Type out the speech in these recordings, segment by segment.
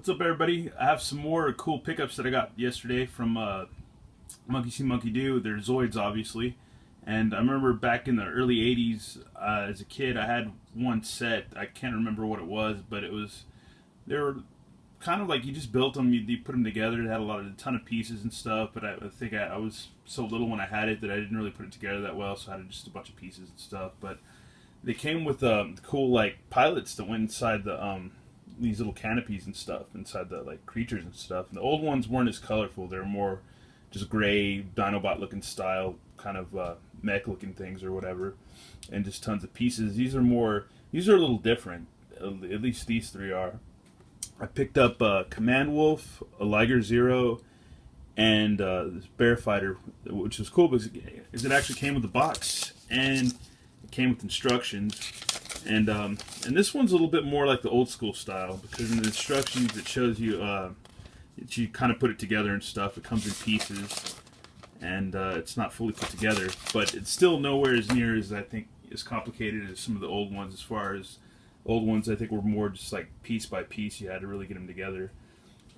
What's up, everybody? I have some more cool pickups that I got yesterday from Monkey See Monkey Do. They're Zoids, obviously. And I remember back in the early 80s, as a kid, I had one set. I can't remember what it was, but they were kind of like you just built them, you put them together. It had a ton of pieces and stuff, but I think I was so little when I had it that I didn't really put it together that well, so I had just a bunch of pieces and stuff. But they came with cool like pilots that went inside the these little canopies and stuff inside the like creatures and stuff. And the old ones weren't as colorful. They were more just gray Dinobot looking style, kind of mech looking things or whatever, and just tons of pieces. These are a little different. At least these three are. I picked up Command Wolf, a Liger Zero, and this Bear Fighter, which was cool because it actually came with a box and it came with instructions. And this one's a little bit more like the old school style, because in the instructions it shows you that you kind of put it together and stuff. It comes in pieces, and it's not fully put together, but it's still nowhere as near as I think as complicated as some of the old ones. As far as old ones, I think were more just like piece by piece. You had to really get them together.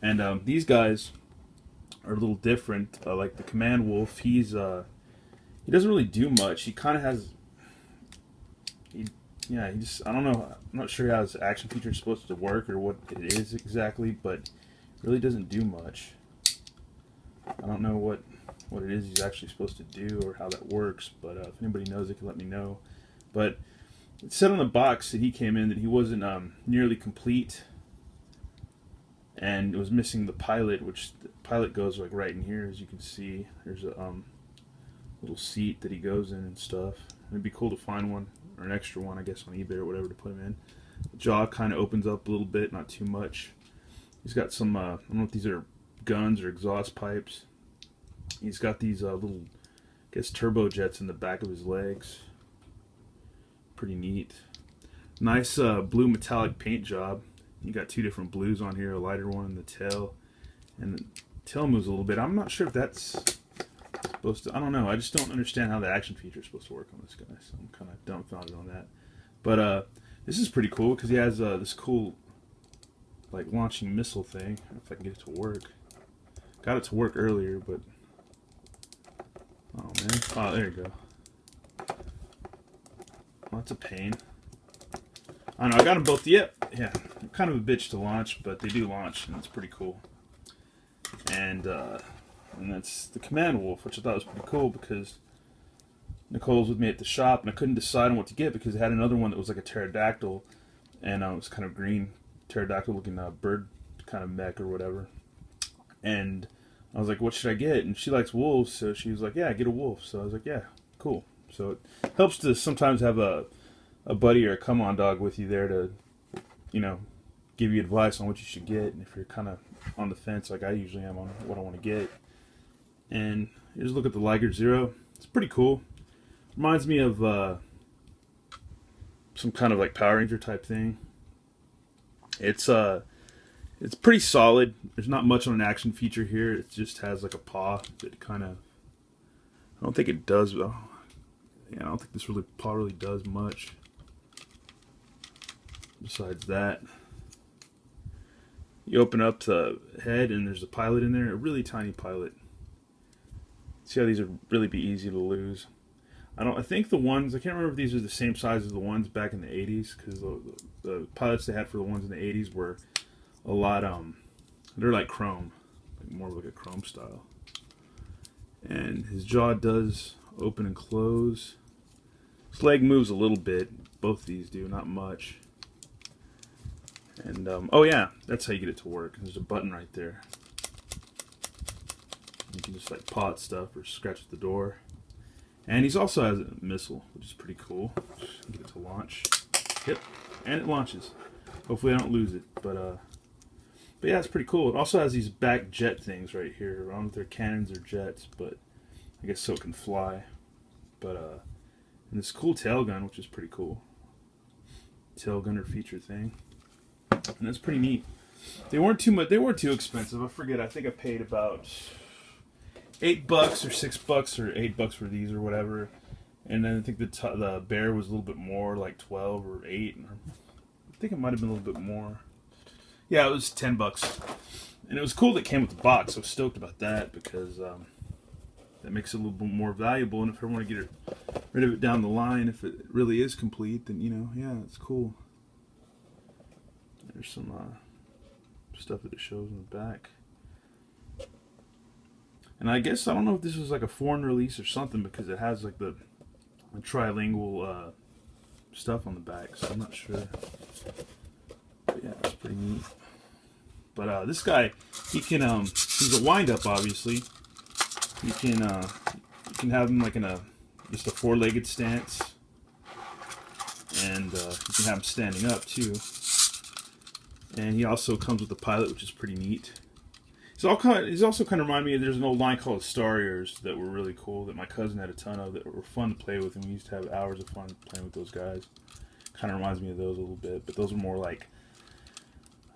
And these guys are a little different. Like the Command Wolf, he doesn't really do much. He kind of has. Yeah, I don't know, I'm not sure how his action feature is supposed to work or what it is exactly, but it really doesn't do much. I don't know what it is he's actually supposed to do or how that works, but if anybody knows, they can let me know. But it said on the box that he came in that he wasn't nearly complete, and it was missing the pilot, which the pilot goes like right in here, as you can see. There's a little seat that he goes in and stuff. It'd be cool to find one, or an extra one, I guess, on eBay or whatever, to put him in. The jaw kind of opens up a little bit, not too much. He's got some, I don't know if these are guns or exhaust pipes. He's got these little, I guess, turbo jets in the back of his legs. Pretty neat. Nice blue metallic paint job. You got two different blues on here, a lighter one in the tail. And the tail moves a little bit. I'm not sure if that's supposed to, I don't know. I just don't understand how the action feature is supposed to work on this guy, so I'm kind of dumbfounded on that. But this is pretty cool because he has this cool like launching missile thing. I don't know if I can get it to work. Got it to work earlier, but oh man, oh there you go. Well, that's a pain. I don't know. I got them both. Yep, yeah. Kind of a bitch to launch, but they do launch, and it's pretty cool. And that's the Command Wolf, which I thought was pretty cool because Nicole's with me at the shop, and I couldn't decide on what to get because it had another one that was like a pterodactyl, and it was kind of green, pterodactyl-looking bird kind of mech or whatever. And I was like, what should I get? And she likes wolves, so she was like, yeah, get a wolf. So I was like, yeah, cool. So it helps to sometimes have a buddy or a come-on dog with you there to, you know, give you advice on what you should get, and if you're kind of on the fence like I usually am on what I want to get. And here's a look at the Liger Zero. It's pretty cool. Reminds me of some kind of like Power Ranger type thing. It's pretty solid. There's not much on an action feature here. It just has like a paw that kind of, I don't think it does. Yeah, I don't think this paw really does much. Besides that, you open up the head and there's a pilot in there, a really tiny pilot. See how these would really be easy to lose. I think the ones, I can't remember if these are the same size as the ones back in the 80s, because the pilots they had for the ones in the 80s were a lot, they're like chrome, like more like a chrome style. And his jaw does open and close. His leg moves a little bit. Both of these do, not much. And, oh yeah, that's how you get it to work. There's a button right there. You can just like paw at stuff or scratch at the door. And he also has a missile, which is pretty cool. Get it to launch. Yep, and it launches. Hopefully I don't lose it. But yeah, it's pretty cool. It also has these back jet things right here. I don't know if they're cannons or jets, but I guess so it can fly. But and this cool tail gun, which is pretty cool. Tail gunner feature thing. And that's pretty neat. They weren't too much. They weren't too expensive. I forget. I think I paid about $8 or $6 or $8 for these or whatever. And then I think the bear was a little bit more, like 12 or 8. I think it might have been a little bit more. Yeah, it was $10, and it was cool that it came with the box. I was stoked about that because that makes it a little bit more valuable. And if I want to get rid of it down the line, if it really is complete, then yeah, it's cool. There's some stuff that it shows in the back. And I guess, I don't know if this was like a foreign release or something, because it has like the trilingual stuff on the back, so I'm not sure. But yeah, it's pretty neat. But this guy, he can he's a wind-up, obviously. You can have him like in just a four-legged stance, and you can have him standing up too. And he also comes with a pilot, which is pretty neat. He's also kind of remind me of, there's an old line called Starriers that were really cool that my cousin had a ton of, that were fun to play with, and we used to have hours of fun playing with those guys. Kind of reminds me of those a little bit, but those are more like,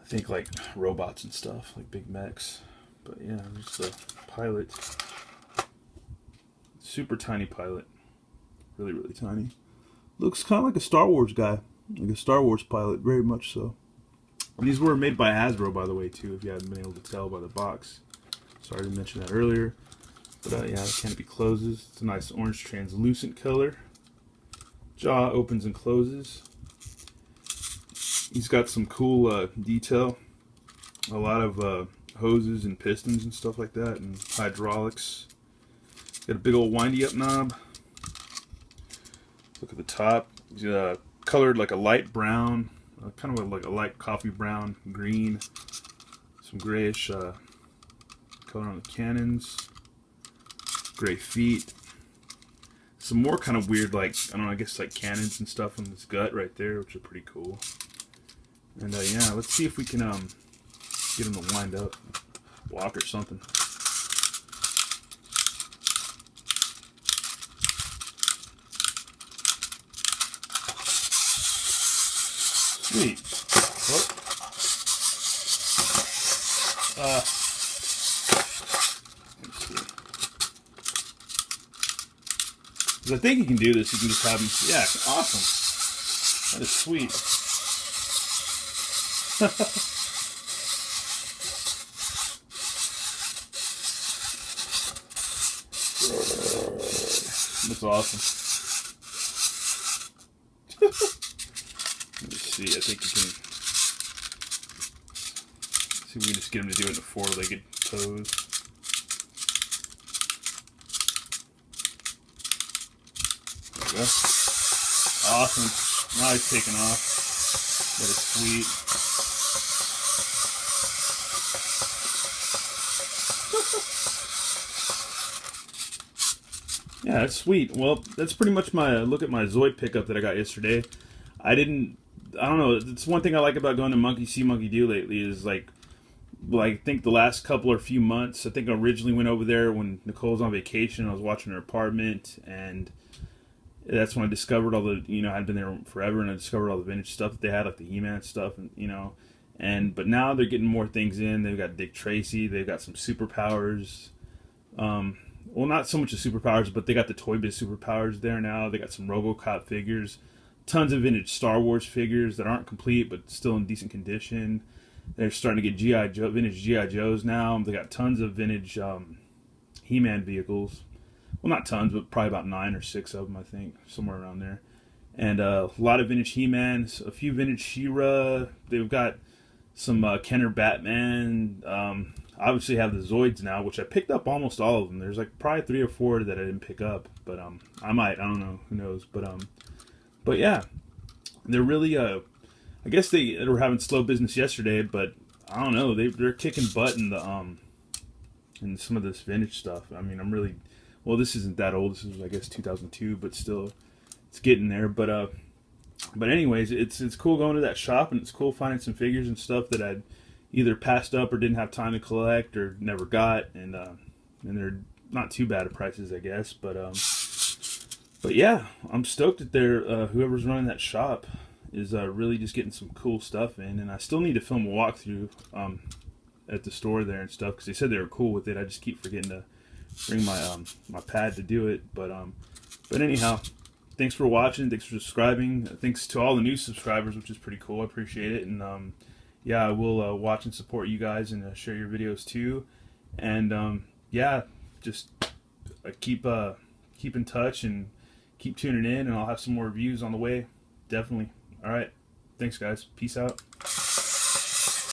I think, like robots and stuff, like big mechs. But yeah, just a pilot. Super tiny pilot. Really, really tiny. Looks kind of like a Star Wars guy. Like a Star Wars pilot, very much so. And these were made by Hasbro, by the way, too, if you haven't been able to tell by the box. Sorry to mention that earlier. But yeah, the canopy closes. It's a nice orange translucent color. Jaw opens and closes. He's got some cool detail. A lot of hoses and pistons and stuff like that, and hydraulics. Got a big old windy up knob. Look at the top. He's colored like a light brown. Kind of like a light coffee brown, green, some grayish color on the cannons, gray feet, some more kind of weird, like, I don't know, I guess like cannons and stuff on this gut right there, which are pretty cool. And yeah, let's see if we can get him to wind up, walk or something. Sweet. Oh. Let's see. 'Cause I think you can do this. You can just have them. Yeah, awesome. That is sweet. That's awesome. See, I think you can see if we can just get him to do it in a four-legged pose. There we go. Awesome. Now he's taking off. That is sweet. Yeah, that's sweet. Well, that's pretty much my look at my Zoid pickup that I got yesterday. I don't know, it's one thing I like about going to Monkey See, Monkey Do lately is like I think the last couple or few months, I think I originally went over there when Nicole's on vacation. I was watching her apartment, and that's when I discovered all the, I'd been there forever, and I discovered all the vintage stuff that they had, like the He-Man stuff, and but now they're getting more things in. They've got Dick Tracy, they've got some superpowers. Well, not so much the superpowers, but they got the Toy Biz superpowers there now. They got some RoboCop figures. Tons of vintage Star Wars figures that aren't complete but still in decent condition. They're starting to get vintage G.I. Joes now. They got tons of vintage He-Man vehicles. Well, not tons, but probably about 9 or 6 of them, I think, somewhere around there. And a lot of vintage He-Man, a few vintage She-Ra. They've got some Kenner Batman. Obviously have the Zoids now, which I picked up almost all of them. There's like probably 3 or 4 that I didn't pick up, but I don't know, who knows, but yeah, they're really, I guess they were having slow business yesterday, but I don't know, they're kicking butt in some of this vintage stuff. I mean, well, this isn't that old, this is, I guess, 2002, but still, it's getting there. But anyways, it's cool going to that shop, and it's cool finding some figures and stuff that I'd either passed up or didn't have time to collect or never got, and they're not too bad at prices, I guess, but yeah, I'm stoked that whoever's running that shop is really just getting some cool stuff in, and I still need to film a walkthrough at the store there and stuff, because they said they were cool with it. I just keep forgetting to bring my my pad to do it, but anyhow, thanks for watching, thanks for subscribing, thanks to all the new subscribers, which is pretty cool. I appreciate it, and yeah, I will watch and support you guys and share your videos too. And yeah, just keep in touch and keep tuning in, and I'll have some more reviews on the way. Definitely. All right. Thanks, guys. Peace out.